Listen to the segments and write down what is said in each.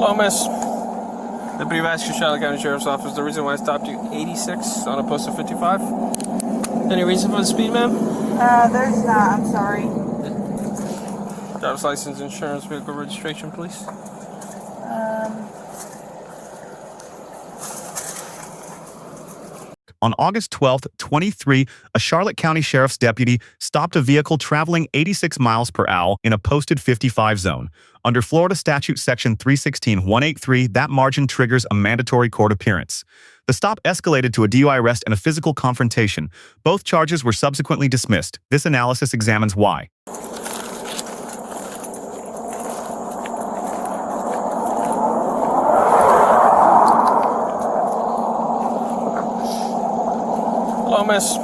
Hello, miss. The Bodycam, Charlotte County Sheriff's Office. The reason why I stopped you, 86 on a post of 55. Any reason for the speed, ma'am? There's not. I'm sorry. Driver's license, insurance, vehicle registration, please. On August 12th, 23, a Charlotte County Sheriff's deputy stopped a vehicle traveling 86 miles per hour in a posted 55 zone. Under Florida Statute Section 316.183, that margin triggers a mandatory court appearance. The stop escalated to a DUI arrest and a physical confrontation. Both charges were subsequently dismissed. This analysis examines why. Hello, miss.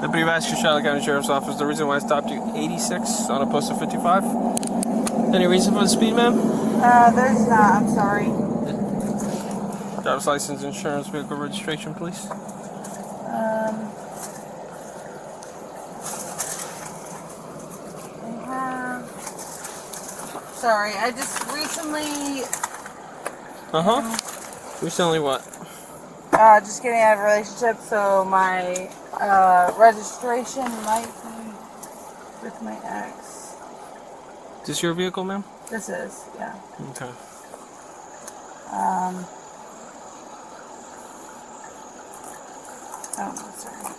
The Bodycam, Charlotte County Sheriff's Office. The reason why I stopped you, 86 on a post of 55. Any reason for the speed, ma'am? There's not. I'm sorry. Driver's license, insurance, vehicle registration, please. Sorry, I just recently... Recently what? Just getting out of a relationship, so my registration might be with my ex. Is this your vehicle, ma'am? This is, yeah. Okay. Oh, sorry.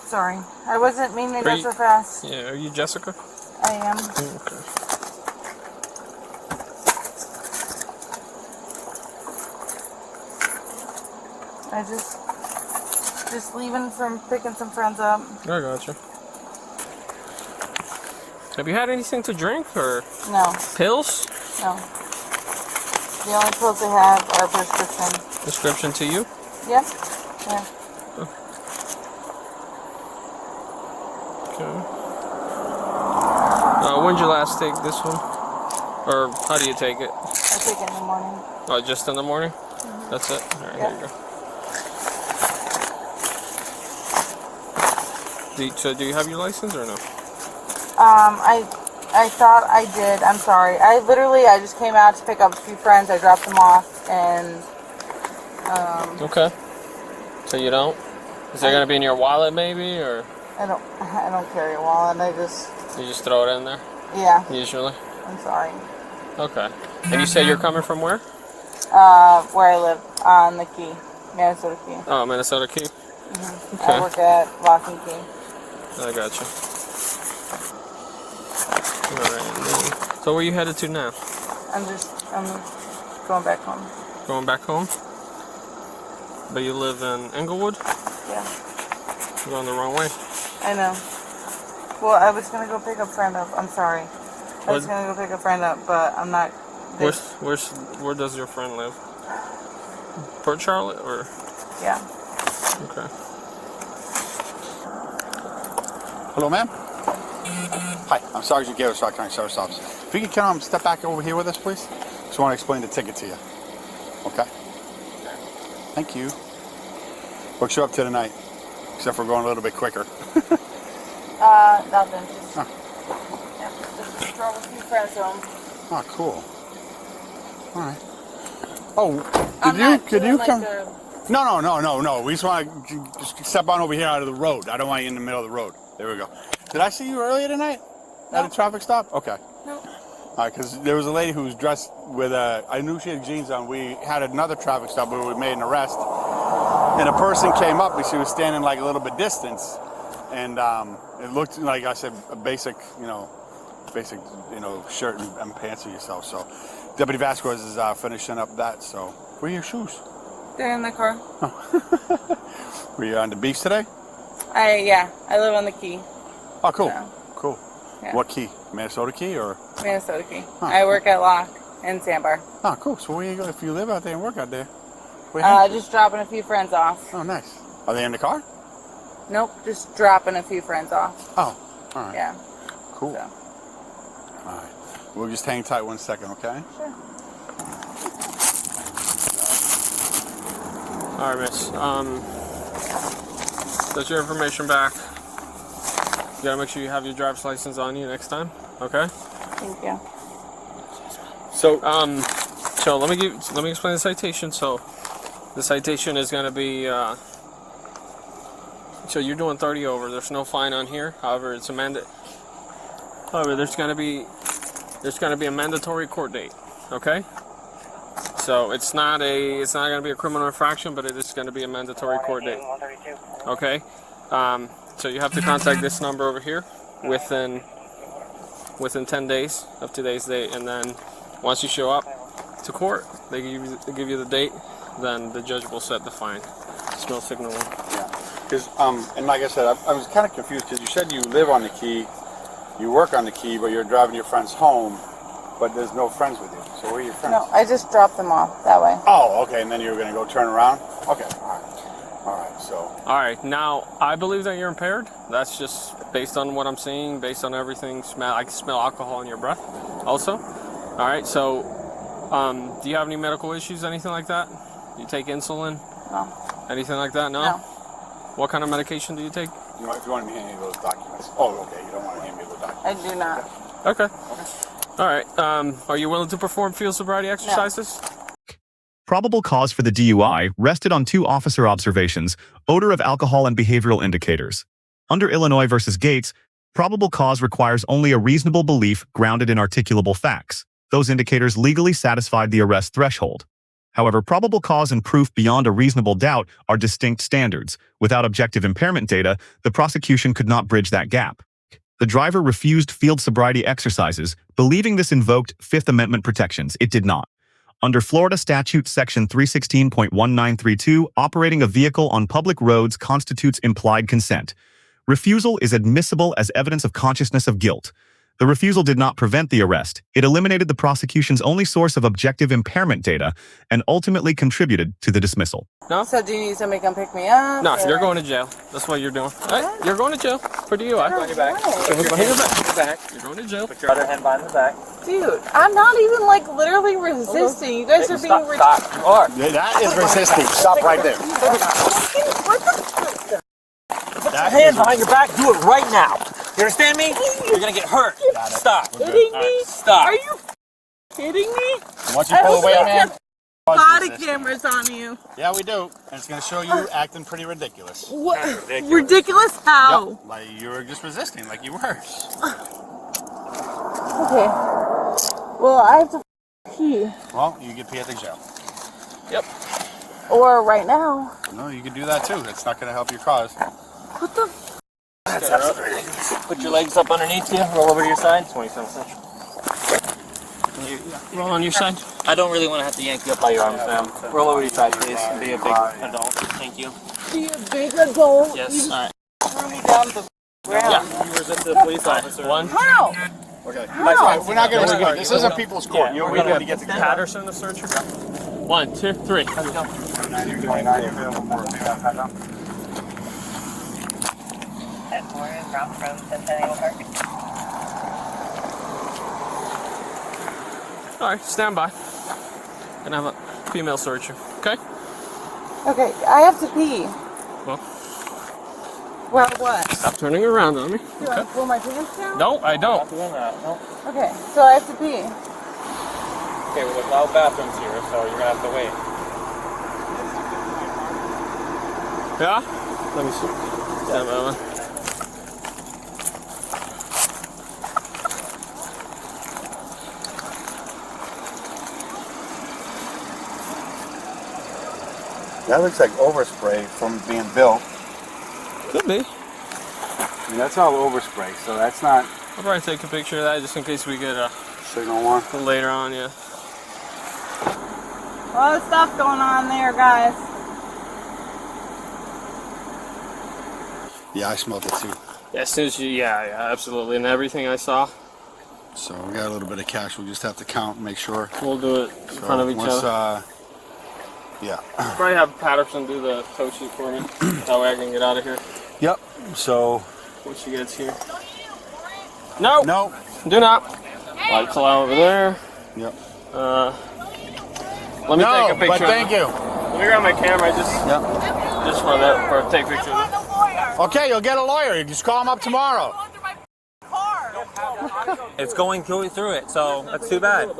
Sorry, I wasn't meaning to go so fast. Yeah, are you Jessica? I am. Okay. I just leaving from picking some friends up. I gotcha. Have you had anything to drink or No. pills? No. The only pills I have are prescription. Prescription to you? Yep. Yeah. Okay. When did you last take this one? Or how do you take it? I take it in the morning. Oh, just in the morning? Mm-hmm. That's it? Alright, Yep. Here you go. So do you have your license or no? I thought I did. I'm sorry. I just came out to pick up a few friends. I dropped them off and Okay. So you don't? Is it gonna be in your wallet maybe, or I don't carry a wallet. you just throw it in there? Yeah. Usually. I'm sorry. Okay. And you said you're coming from where? Where I live on the Key, Minnesota Key. Oh, Minnesota Key. Mm-hmm. Okay. I work at Lock and Key. I got you. Alright. So where you headed to now? I'm going back home. Going back home? But you live in Englewood? Yeah. You're going the wrong way. I know. Well, I was gonna go pick a friend up. I'm sorry. I was gonna go pick a friend up, but I'm not. Where does your friend live? Port Charlotte or? Yeah. Okay. Hello, ma'am. Hi, I'm Sergeant Gale, Charlotte County Sheriff's Office. If you can step back over here with us, please. Just want to explain the ticket to you. Okay. Thank you. Works you up to tonight, except for going a little bit quicker. Nothing. Just, yeah, just drove a few friends home. Oh, cool. All right. Oh, could you come? No. We just want to just step on over here out of the road. I don't want you in the middle of the road. There we go. Did I see you earlier tonight at a traffic stop? Okay. No. All right, because there was a lady who was dressed with I knew she had jeans on. We had another traffic stop where we made an arrest, and a person came up, and she was standing like a little bit distance, and it looked like, I said, a basic shirt and pants of yourself. So Deputy Vasquez is finishing up that. So where are your shoes? They're in the car. Oh. Were you on the beach today? I live on the Key. Oh, cool. So, cool. Yeah. What key? Minnesota Key or? Minnesota Key. Huh. I work at Lock and Sandbar. Oh, cool. So where you go if you live out there and work out there? Just dropping a few friends off. Oh, nice. Are they in the car? Nope, just dropping a few friends off. Oh, all right. Yeah. Cool. So. All right. We'll just hang tight 1 second, okay? Sure. All right, miss. That's your information back. You gotta make sure you have your driver's license on you next time, okay? Thank you. So, So let me explain the citation. So the citation is going to be so you're doing 30 over. There's no fine on here. However, it's amended. However, there's going to be a mandatory court date. Okay. So it's not going to be a criminal infraction, but it is going to be a mandatory court date. Okay. So you have to contact this number over here within 10 days of today's date, and then once you show up to court, they give you the date. Then the judge will set the fine. Smell signal. yeah. Because, and like I said, I was kind of confused because you said you live on the Key, you work on the Key, but you're driving your friends home, but there's no friends with you. So where are your friends? No, I just dropped them off that way. Oh, okay. And then you were going to go turn around? Okay. All right. So. All right. Now I believe that you're impaired. That's just based on what I'm seeing, based on everything. I can smell alcohol in your breath. Also. All right. So, do you have any medical issues, anything like that? You take insulin? No. Anything like that? No. No. What kind of medication do you take? If you want me to hand you those documents. Oh, okay. You don't want to hand me those documents. I do not. Okay. All right. Are you willing to perform field sobriety exercises? Probable cause for the DUI rested on 2 officer observations, odor of alcohol and behavioral indicators. Under Illinois versus Gates, probable cause requires only a reasonable belief grounded in articulable facts. Those indicators legally satisfied the arrest threshold. However, probable cause and proof beyond a reasonable doubt are distinct standards. Without objective impairment data, the prosecution could not bridge that gap. The driver refused field sobriety exercises, believing this invoked Fifth Amendment protections. It did not. Under Florida Statute Section 316.1932, operating a vehicle on public roads constitutes implied consent. Refusal is admissible as evidence of consciousness of guilt. The refusal did not prevent the arrest. It eliminated the prosecution's only source of objective impairment data and ultimately contributed to the dismissal. No? So do you need somebody to come pick me up? No, or- you're going to jail. That's what you're doing. All right, you're going to jail for DUI. No, your back. why? Put your hand in the back. You're going to jail. Put your other hand behind the back. Dude, I'm not even like literally resisting. You guys are being Stop. You are. Yeah, that is resisting. Stop right there. What the? Put your hand behind your back. Do it right now. You understand me? You're gonna get hurt. Stop. Kidding me? Stop. Are you kidding me? Once you pull away, man. Body cameras on you. Yeah, we do. And it's going to show you acting pretty ridiculous. What? Ridiculous? How? Yep. Like you were just resisting, like you were. Okay. Well, I have to pee. Well, you get pee at the jail. Yep. Or right now. No, you can do that too. That's not going to help your cause. What the? That's absolutely ridiculous. Put your legs up underneath you. Roll over to your side. 27 cents. Roll on your side. I don't really want to have to yank you up by your arms, ma'am. Roll over to your side, please. And be a big adult. Thank you. Be a big adult. Yes. All right. Threw me down the ground. Yeah. You resist the police officer. One. How? Okay. How? We're not going to start. This isn't people's court. You're going to get together. Patterson, the searcher. 1, 2, 3. All right, stand by. And have a female searcher. Okay. Okay, I have to pee. Well, Well, what? stop turning around on me. Do I pull my pants down? No, I don't. Doing that. No. Okay, so I have to pee. Okay, well, there's no bathrooms here, so you're gonna have to wait. Yeah. Let me see. Stand by. That looks like overspray from being built. Could be. I mean, that's all overspray, so that's not I'll probably take a picture of that just in case we get a signal one. later on. Yeah. A lot of stuff going on there, guys. Yeah, I smelled it too. Yeah. As soon as you, yeah, absolutely, and everything I saw, So we got a little bit of cash. We'll just have to count and make sure. we'll do it in front of each other. Yeah. Probably have Patterson do the tow sheet for me. That way I can get out of here. Yep. So. Once she gets here. No. No. Do not. Light cloud over there. Yep. Let me take a picture. But thank you. Let me grab my camera. Just for that, for take pictures. Okay, you'll get a lawyer. You just call him up tomorrow. It's going through it, so that's too bad.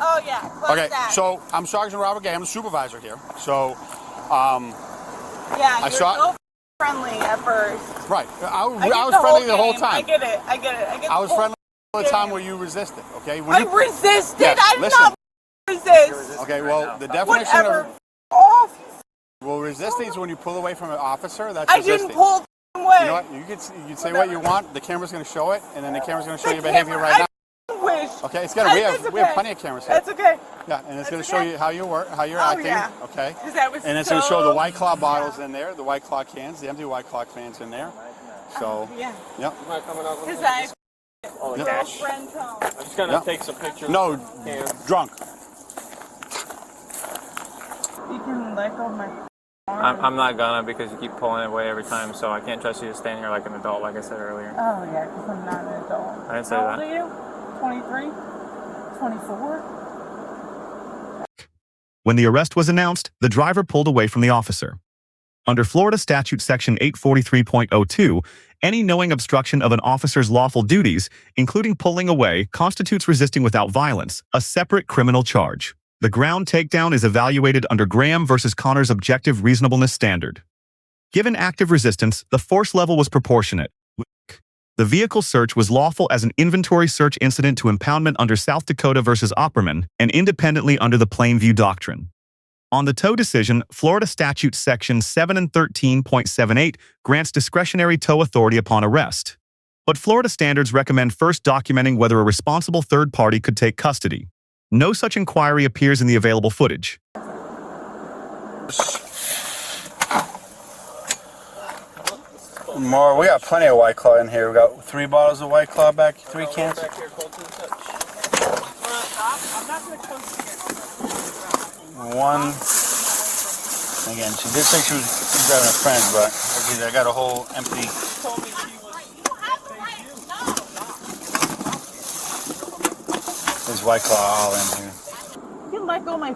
Oh yeah. Close Okay, that. so I'm Sergeant Robert Gay. I'm the supervisor here. So, yeah, I you're saw- so friendly at first. right. I I get was the friendly whole the whole game. time. I get it. I get it. I get I the was whole friendly all the time game. where you resisted. Okay. When I you, resisted. Yes, I did listen. not resist. Okay. Well, the definition Whatever. of Off. resisting is when you pull away from an officer. That's I resisting. didn't pull away. You know what? You can say what you want. The camera's going to show it, and then the camera's going to show The your behavior camera, right now. Wish. Okay, it's gonna. We That's have okay. plenty of cameras here. That's okay. Yeah, and it's That's gonna show okay. you how you work, how you're Oh, acting. yeah. Okay. 'Cause that was And it's so... gonna show the White Claw bottles in there, the White Claw cans, the empty White Claw cans in there. So. Yeah. Yep. Because I... Oh, Yep. gosh. Girlfriend tone. I'm just gonna Yep. take some pictures. No, Yeah. drunk. You can let go of my... I'm not gonna, because you keep pulling it away every time, so I can't trust you to stand here like an adult, like I said earlier. Oh yeah, because I'm not an adult. I didn't say How old that. are you? 23? 24? When the arrest was announced, the driver pulled away from the officer. Under Florida Statute Section 843.02, any knowing obstruction of an officer's lawful duties, including pulling away, constitutes resisting without violence, a separate criminal charge. The ground takedown is evaluated under Graham v. Connor's objective reasonableness standard. Given active resistance, the force level was proportionate. The vehicle search was lawful as an inventory search incident to impoundment under South Dakota v. Opperman and independently under the Plainview Doctrine. On the tow decision, Florida Statute Section 7 and 13.78 grants discretionary tow authority upon arrest. But Florida standards recommend first documenting whether a responsible third party could take custody. No such inquiry appears in the available footage. More. We got plenty of White Claw in here. We got 3 bottles of White Claw back, 3 cans. Back here, close to the touch. I'm not going to close it. One. Again, she did say she was grabbing a friend, but I got a whole empty. Told me she was... There's White Claw all in here. You can let go of my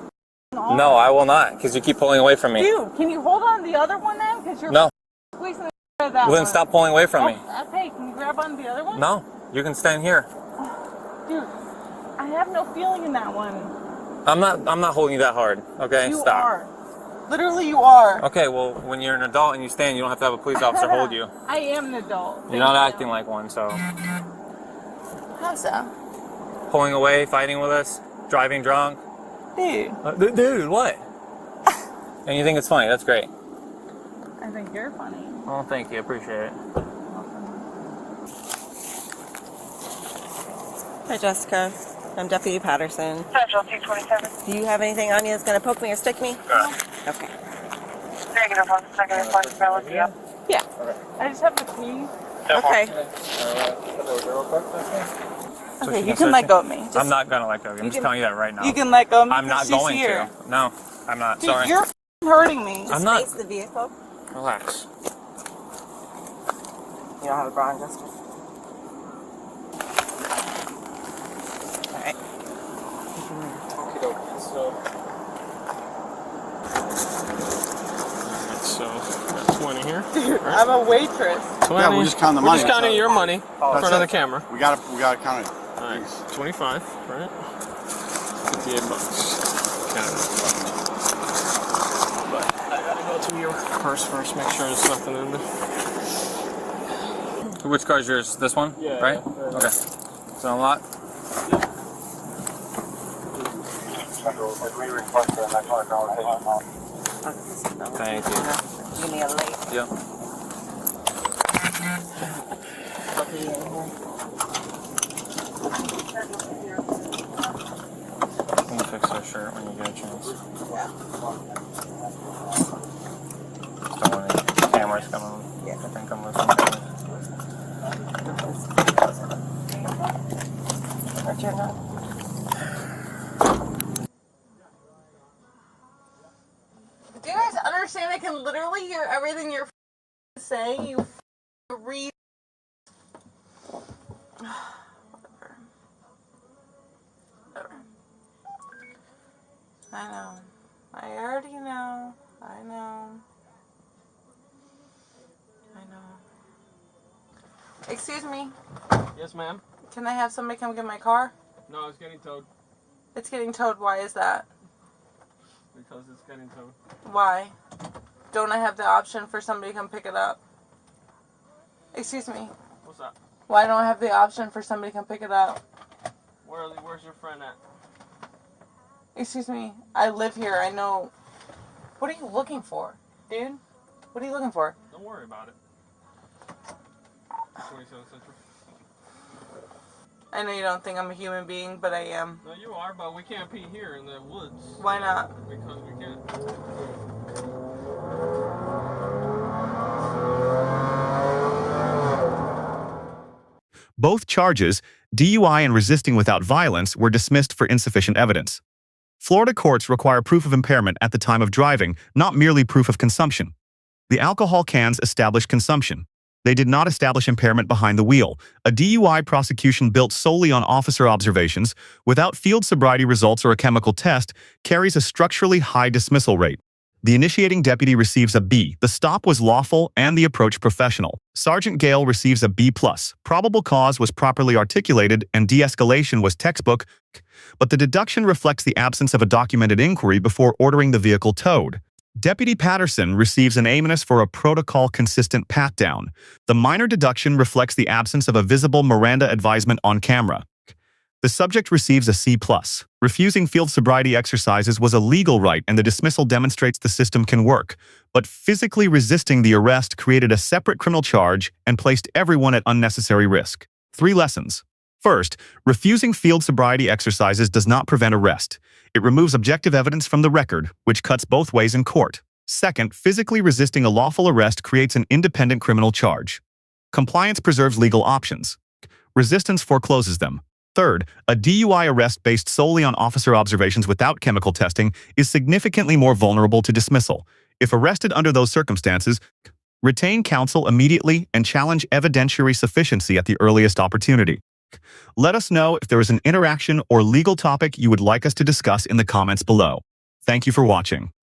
arm. No, I will not, because you keep pulling away from me. Dude, can you hold on to the other one then? Because you're No. squeezing the of that Well, then one. stop pulling away from me. Okay, can you grab on the other one? No, you can stand here. Dude, I have no feeling in that one. I'm not holding you that hard. Okay, You stop. are. Literally, you are. Okay, well, when you're an adult and you stand, you don't have to have a police officer hold you. I am an adult. You're not acting like one, so. How so? Pulling away, fighting with us, driving drunk. Dude, Dude, what? And you think it's funny? That's great. I think you're funny. Well, thank you. Appreciate it. Hi, Jessica. I'm Deputy Patterson. Central 227. Do you have anything on you that's going to poke me or stick me? Okay. Negative on the second responsibility. Yep. Yeah. I just have the key. Okay. Okay, you can let go of me. Just, I'm not gonna let go of you. I'm just can- telling you that right now. You can let go of me. I'm not 'cause she's going here. to. No, I'm not. Dude, Sorry. you're hurting me. I'm not. Face the vehicle. Relax. You don't have a bra on, Jessica? All right. So, got 20 here. I'm a waitress. 20. Yeah, we're just counting the We're money. just counting so- your money in That's front of the it. camera. We gotta count it. All right, 25, right? 58 bucks. Count it. But I gotta go to your purse first, make sure there's nothing in there. Which car is yours? This one? Yeah, Right? yeah. Okay. So a lot. Thank you. Give me a late. Yep. Puppy in here. Let me fix her shirt when you get a chance. Just don't want any cameras coming. Yeah. I think I'm looking at Turn on. Do you guys understand? I can literally hear everything you're saying. You read. Whatever. I know. I already know. I know. I know. Excuse me. Yes, ma'am. Can I have somebody come get my car? No, it's getting towed. It's getting towed. Why is that? Because it's getting towed. Why? Don't I have the option for somebody to come pick it up? Excuse me. What's up? Why don't I have the option for somebody to come pick it up? Where's your friend at? Excuse me. I live here. I know. What are you looking for, dude? What are you looking for? Don't worry about it. 27th Century. I know you don't think I'm a human being, but I am. No, you are, but we can't pee here in the woods. Why not? Because we can't. Both charges, DUI and resisting without violence, were dismissed for insufficient evidence. Florida courts require proof of impairment at the time of driving, not merely proof of consumption. The alcohol cans established consumption. They did not establish impairment behind the wheel. A DUI prosecution built solely on officer observations, without field sobriety results or a chemical test, carries a structurally high dismissal rate. The initiating deputy receives a B. The stop was lawful and the approach professional. Sergeant Gale receives a B+. Probable cause was properly articulated and de-escalation was textbook, but the deduction reflects the absence of a documented inquiry before ordering the vehicle towed. Deputy Patterson receives an A- for a protocol-consistent pat-down. The minor deduction reflects the absence of a visible Miranda advisement on camera. The subject receives a C+. Refusing field sobriety exercises was a legal right and the dismissal demonstrates the system can work, but physically resisting the arrest created a separate criminal charge and placed everyone at unnecessary risk. 3 lessons. First, refusing field sobriety exercises does not prevent arrest. It removes objective evidence from the record, which cuts both ways in court. Second, physically resisting a lawful arrest creates an independent criminal charge. Compliance preserves legal options. Resistance forecloses them. Third, a DUI arrest based solely on officer observations without chemical testing is significantly more vulnerable to dismissal. If arrested under those circumstances, retain counsel immediately and challenge evidentiary sufficiency at the earliest opportunity. Let us know if there is an interaction or legal topic you would like us to discuss in the comments below. Thank you for watching.